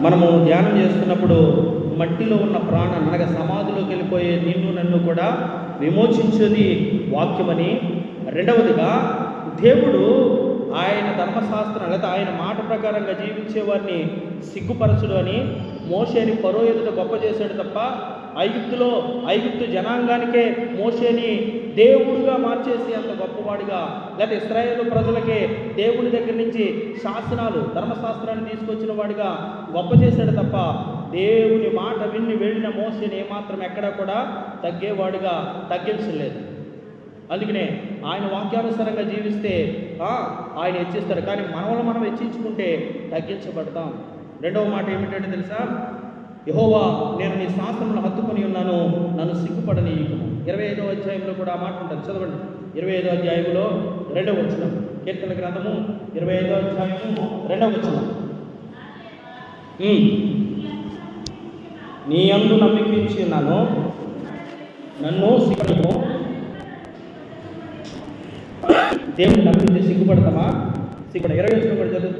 మనము ధ్యానం చేస్తున్నప్పుడు మట్టిలో ఉన్న ప్రాణం అనగా సమాధిలోకి వెళ్ళిపోయే నిన్ను నన్ను కూడా విమోచించేది వాక్యమని, రెండవదిగా దేవుడు ఆయన ధర్మశాస్త్రం లేదా ఆయన మాట ప్రకారంగా జీవించే వారిని సిగ్గుపరచుడు అని మోషేని ఫరో ఎదుట గొప్ప చేశాడు తప్ప ఐగుప్తు జనాంగానికే మోషేని దేవుడుగా మార్చేసి అంత గొప్పవాడిగా, లేదా ఇశ్రాయేలు ప్రజలకే దేవుడి దగ్గర నుంచి శాసనాలు ధర్మశాస్త్రాన్ని తీసుకొచ్చిన వాడిగా గొప్ప చేశాడు తప్ప దేవుని మాట విని వెళ్ళిన మోషేని ఏమాత్రం ఎక్కడా కూడా తగ్గేవాడిగా తగ్గించలేదు. అందుకనే ఆయన వాక్యానుసారంగా జీవిస్తే ఆయన హెచ్చిస్తాడు, కానీ మనవలు మనం హెచ్చించుకుంటే తగ్గించబడతాం. రెండవ మాట ఏమిటంటే తెలుసా, యెహోవా నేను నీ శాసనములను హత్తుకొని ఉన్నాను, నన్ను సిగ్గుపడనీయకుము. 25వ అధ్యాయంలో కూడా ఆ మాట ఉంటుంది, చదవండి. 25వ అధ్యాయంలో 2వ వచనం, కీర్తన గ్రంథము 25వ అధ్యాయము 2వ వచనం. నీ యందు నమ్మికించి ఉన్నాను, నన్ను సిగ్గుపడము. దేవుని నమ్మించి సిగ్గుపడతామా? సిగ్గుపడ 20వ వచనం కూడా చదువు.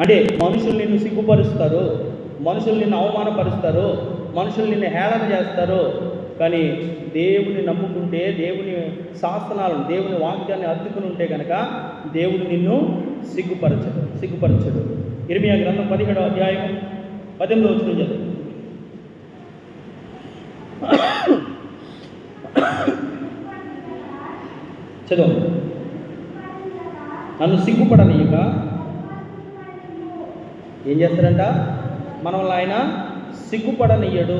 అంటే మనుషులు నిన్ను సిగ్గుపరుస్తారు, మనుషులు నిన్ను అవమానపరుస్తారు, మనుషులు నిన్ను హేళన చేస్తారు, కానీ దేవుని నమ్ముకుంటే, దేవుని శాసనాలను, దేవుని వాక్యాన్ని హత్తుకుని ఉంటే కనుక దేవుడు నిన్ను సిగ్గుపరచడు. ఇర్మియా గ్రంథం 17వ అధ్యాయం 18వ వచనం చదువు. చదువు. నన్ను సిగ్గుపడనీయక ఏం చేస్తారంట? మనల్ని ఆయన సిగ్గుపడనీయడు.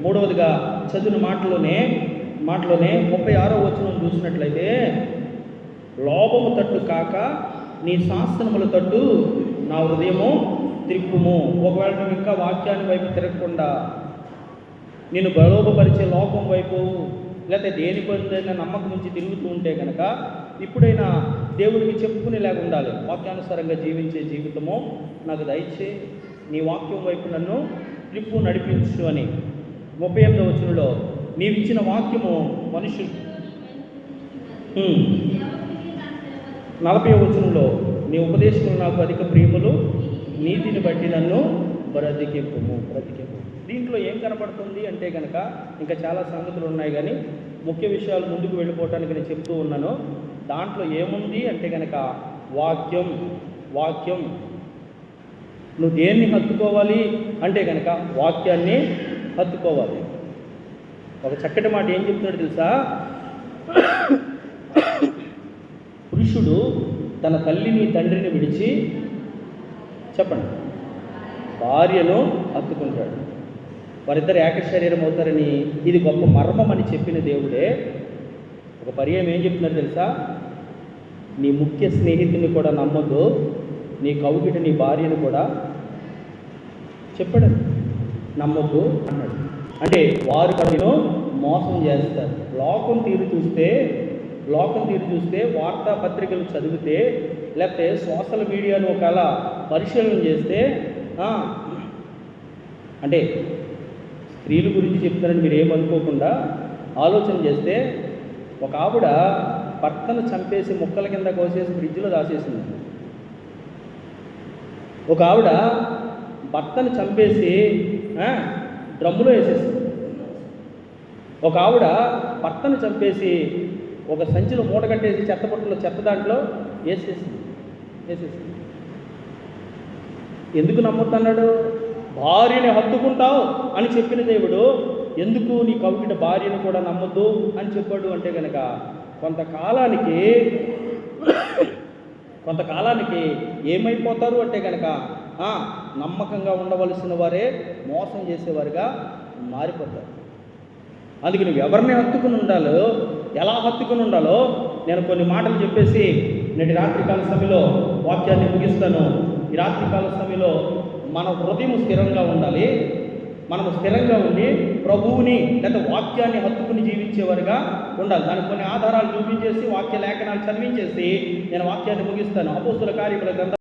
మూడవదిగా చదివిన మాటలోనే 36వ వచనం చూసినట్లయితే, లోభము తట్టు కాక నీ శాసనముల తట్టు నా హృదయము త్రిప్పుము. ఒకవేళ నువ్వు ఇంకా వాక్యాన్ని వైపు తిరగకుండా నిన్ను బలోపరిచే లోకం వైపు లేకపోతే దేని పైన నమ్మకం నుంచి తిరుగుతూ ఉంటే కనుక ఇప్పుడైనా దేవుడికి చెప్పుకునేలాగా ఉండాలి. వాక్యానుసారంగా జీవించే జీవితము నాకు దయచే, నీ వాక్యం వైపు నన్ను త్రిప్పు నడిపించు అని. 38వ వచనంలో నీవిచ్చిన వాక్యము మనుషులు. 40వ వచనంలో నీ ఉపదేశములు నాకు అధిక ప్రియములు, నీతిని బట్టి నన్ను బ్రతికింపుము. దీంట్లో ఏం కనపడుతుంది అంటే కనుక ఇంకా చాలా సంగతులు ఉన్నాయి, కానీ ముఖ్య విషయాలు ముందుకు వెళ్ళిపోవటానికి నేను చెప్తూ ఉన్నాను. దాంట్లో ఏముంది అంటే కనుక వాక్యం. నువ్వు దేన్ని హత్తుకోవాలి అంటే కనుక వాక్యాన్ని హత్తుకోవాలి. ఒక చక్కటి మాట ఏం చెప్తున్నాడు తెలుసా, పురుషుడు తన తల్లిని తండ్రిని విడిచి చెప్పండి భార్యను హత్తుకుంటాడు, వారిద్దరు ఏక శరీరం అవుతారని. ఇది గొప్ప మర్మం అని చెప్పిన దేవుడే ఒక పర్యాయం ఏం చెప్తున్నారు తెలుసా, నీ ముఖ్య స్నేహితుని కూడా నమ్మొద్దు, నీ కౌగిట నీ భార్యను కూడా చెప్పాడు నమ్మొద్దు అన్నాడు. అంటే వారు కడును మోసం చేస్తారు. లోకం తీరు చూస్తే వార్తాపత్రికలు చదివితే లేకపోతే సోషల్ మీడియాను ఒకవేళ పరిశీలన చేస్తే, అంటే స్త్రీల గురించి చెప్తారని మీరు ఏమనుకోకుండా ఆలోచన చేస్తే, ఒక ఆవిడ భర్తను చంపేసి ముక్కల కింద కోసేసి ఫ్రిడ్జ్లో దాచేసింది. ఒక ఆవిడ భర్తను చంపేసి డ్రమ్ములో వేసేసింది. ఒక ఆవిడ భర్తను చంపేసి ఒక సంచిలో మూట కట్టేసి చెత్త దాంట్లో వేసేసింది. ఎందుకు నమ్ముతున్నాడు? భార్యని హత్తుకుంటావు అని చెప్పిన దేవుడు ఎందుకు నీ కౌగిట భార్యను కూడా నమ్మొద్దు అని చెప్పాడు అంటే కనుక కొంతకాలానికి ఏమైపోతారు అంటే కనుక నమ్మకంగా ఉండవలసిన వారే మోసం చేసేవారుగా మారిపోతారు. అందుకే నువ్వు ఎవరిని హత్తుకుని ఉండాలో, ఎలా హత్తుకుని ఉండాలో నేను కొన్ని మాటలు చెప్పేసి నేటి రాత్రికాల సమయంలో వాక్యాన్ని ముగిస్తాను. ఈ రాత్రికాల సమయంలో మన హృదయం స్థిరంగా ఉండాలి. మనము స్థిరంగా ఉండి ప్రభువుని లేదా వాక్యాన్ని హత్తుకుని జీవించేవారుగా ఉండాలి. దానికి కొన్ని ఆధారాలు చూపించేసి వాక్య లేఖనాలు చదివించేసి నేను వాక్యాన్ని ముగిస్తాను. అపోస్తుల కార్యముల గ్రంథం